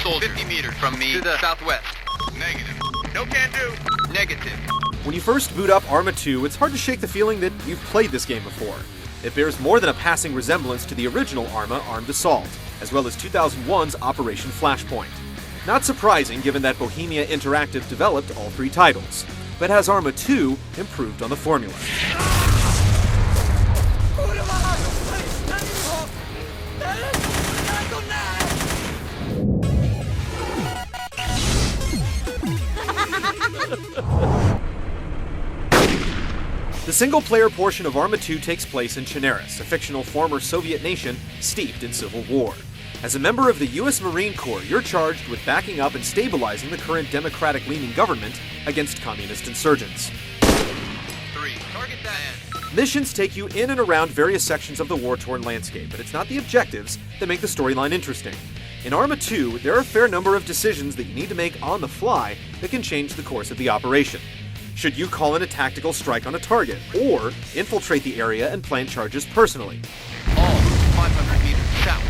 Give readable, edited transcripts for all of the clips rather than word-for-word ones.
soldier. 50 meters from me to the southwest. Negative. No can do. Negative. When you first boot up Arma 2, it's hard to shake the feeling that you've played this game before. It bears more than a passing resemblance to the original Arma Armed Assault, as well as 2001's Operation Flashpoint. Not surprising given that Bohemia Interactive developed all three titles, but has Arma 2 improved on the formula? The single-player portion of Arma 2 takes place in Chernarus, a fictional former Soviet nation steeped in civil war. As a member of the U.S. Marine Corps, you're charged with backing up and stabilizing the current democratic-leaning government against communist insurgents. 3. Target that end. Missions take you in and around various sections of the war-torn landscape, but it's not the objectives that make the storyline interesting. In Arma 2, there are a fair number of decisions that you need to make on the fly that can change the course of the operation. Should you call in a tactical strike on a target, or infiltrate the area and plan charges personally? All 500 meters south.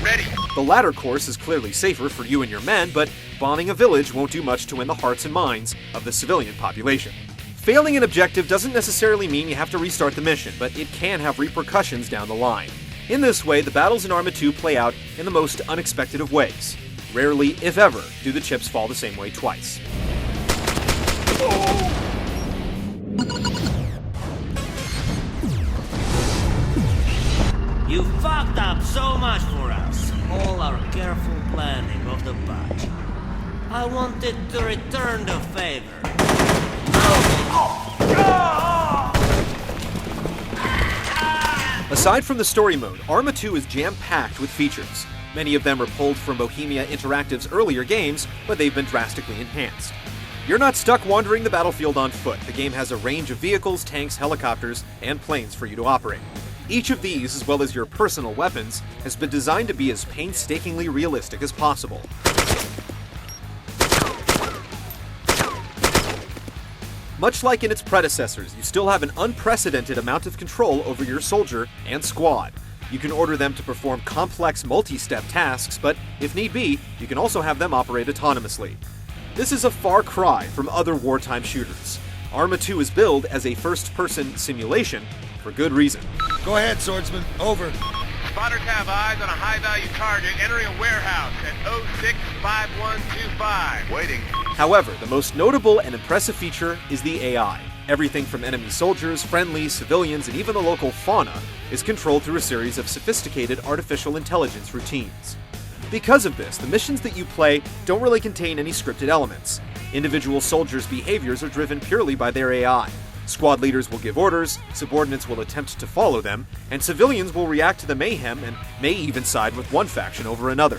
Ready. The latter course is clearly safer for you and your men, but bombing a village won't do much to win the hearts and minds of the civilian population. Failing an objective doesn't necessarily mean you have to restart the mission, but it can have repercussions down the line. In this way, the battles in Arma 2 play out in the most unexpected of ways. Rarely, if ever, do the chips fall the same way twice. You fucked up so much for us. All our careful planning of the batch. I wanted to return the favor. Aside from the story mode, Arma 2 is jam-packed with features. Many of them are pulled from Bohemia Interactive's earlier games, but they've been drastically enhanced. You're not stuck wandering the battlefield on foot. The game has a range of vehicles, tanks, helicopters, and planes for you to operate. Each of these, as well as your personal weapons, has been designed to be as painstakingly realistic as possible. Much like in its predecessors, you still have an unprecedented amount of control over your soldier and squad. You can order them to perform complex multi-step tasks, but if need be, you can also have them operate autonomously. This is a far cry from other wartime shooters. Arma 2 is billed as a first-person simulation for good reason. Go ahead, swordsman. Over. Spotters have eyes on a high-value target entering a warehouse at 065125. Waiting. However, the most notable and impressive feature is the AI. Everything from enemy soldiers, friendlies, civilians, and even the local fauna is controlled through a series of sophisticated artificial intelligence routines. Because of this, the missions that you play don't really contain any scripted elements. Individual soldiers' behaviors are driven purely by their AI. Squad leaders will give orders, subordinates will attempt to follow them, and civilians will react to the mayhem and may even side with one faction over another.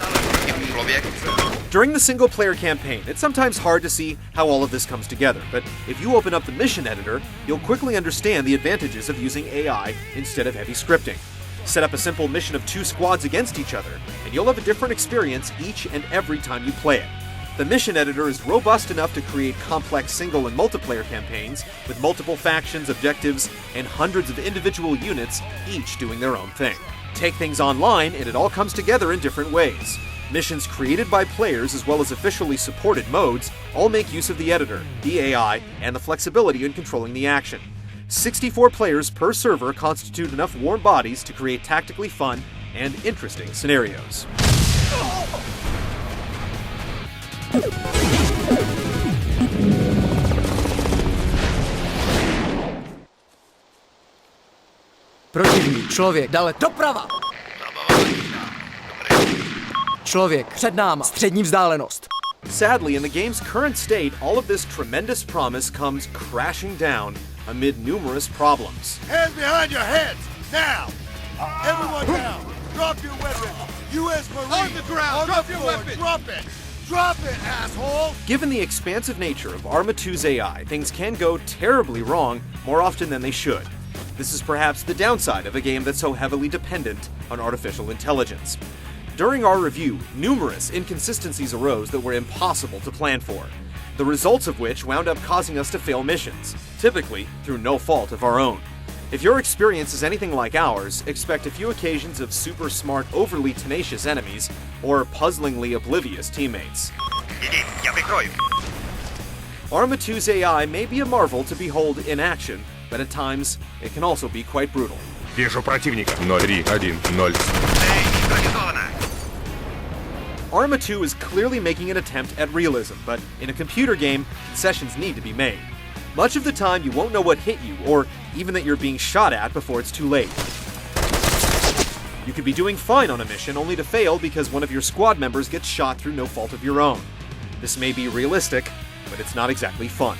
During the single-player campaign, it's sometimes hard to see how all of this comes together, but if you open up the mission editor, you'll quickly understand the advantages of using AI instead of heavy scripting. Set up a simple mission of 2 squads against each other, and you'll have a different experience each and every time you play it. The mission editor is robust enough to create complex single and multiplayer campaigns with multiple factions, objectives, and hundreds of individual units, each doing their own thing. Take things online, and it all comes together in different ways. Missions created by players as well as officially supported modes all make use of the editor, the AI, and the flexibility in controlling the action. 64 players per server constitute enough warm bodies to create tactically fun and interesting scenarios. Protivník, člověk, dále doprava! Člověk, před náma, střední vzdálenost. Sadly, in the game's current state, all of this tremendous promise comes crashing down amid numerous problems. Hands behind your heads! Now! Everyone down! Drop your weapon! U.S. Marine! On the ground! Drop your weapon! Drop it! Drop it, asshole! Given the expansive nature of Arma 2's AI, things can go terribly wrong more often than they should. This is perhaps the downside of a game that's so heavily dependent on artificial intelligence. During our review, numerous inconsistencies arose that were impossible to plan for, the results of which wound up causing us to fail missions, typically through no fault of our own. If your experience is anything like ours, expect a few occasions of super smart, overly tenacious enemies, or puzzlingly oblivious teammates. Иди, я прикрою. Arma 2's AI may be a marvel to behold in action, but at times, it can also be quite brutal. Вижу противника. 0-3-1-0. Эй, нейтрализовано. Arma 2 is clearly making an attempt at realism, but in a computer game, concessions need to be made. Much of the time, you won't know what hit you, or even that you're being shot at before it's too late. You could be doing fine on a mission only to fail because one of your squad members gets shot through no fault of your own. This may be realistic, but it's not exactly fun.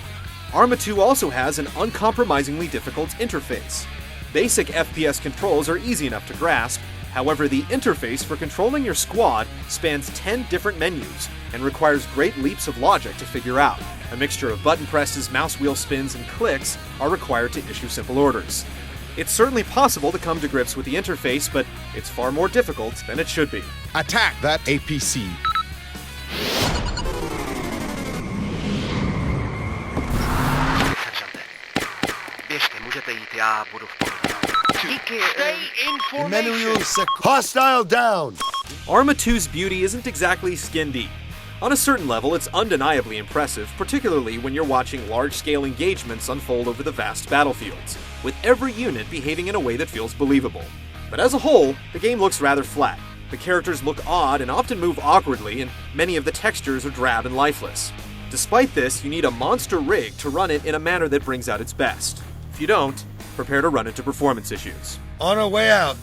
Arma 2 also has an uncompromisingly difficult interface. Basic FPS controls are easy enough to grasp, however the interface for controlling your squad spans 10 different menus and requires great leaps of logic to figure out. A mixture of button presses, mouse wheel spins, and clicks are required to issue simple orders. It's certainly possible to come to grips with the interface, but it's far more difficult than it should be. Attack that APC. Бежите, можете идти, а буду в поле. Stay in Emmanuel formation. Hostile down. Arma 2's beauty isn't exactly skin deep. On a certain level, it's undeniably impressive, particularly when you're watching large-scale engagements unfold over the vast battlefields, with every unit behaving in a way that feels believable. But as a whole, the game looks rather flat. The characters look odd and often move awkwardly, and many of the textures are drab and lifeless. Despite this, you need a monster rig to run it in a manner that brings out its best. If you don't, prepare to run into performance issues. On our way out.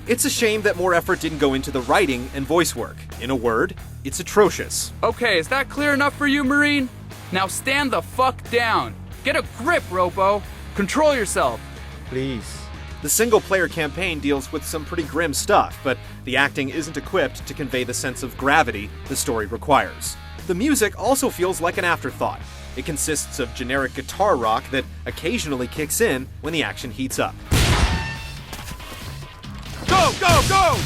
It's a shame that more effort didn't go into the writing and voice work. In a word, it's atrocious. Okay, is that clear enough for you, Marine? Now stand the fuck down. Get a grip, Ropo. Control yourself. Please. The single-player campaign deals with some pretty grim stuff, but the acting isn't equipped to convey the sense of gravity the story requires. The music also feels like an afterthought. It consists of generic guitar rock that occasionally kicks in when the action heats up. Go, go, go!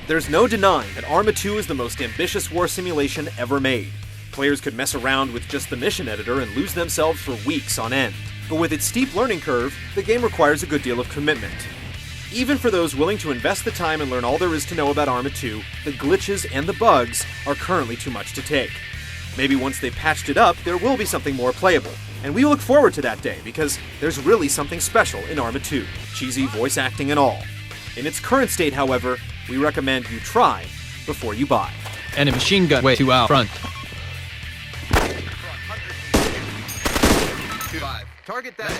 There's no denying that Arma 2 is the most ambitious war simulation ever made. Players could mess around with just the mission editor and lose themselves for weeks on end. But with its steep learning curve, the game requires a good deal of commitment. Even for those willing to invest the time and learn all there is to know about Arma 2, the glitches and the bugs are currently too much to take. Maybe once they've patched it up, there will be something more playable. And we look forward to that day, because there's really something special in Arma 2, cheesy voice acting and all. In its current state, however, we recommend you try before you buy. And a machine gun way to out front. 5. Target that.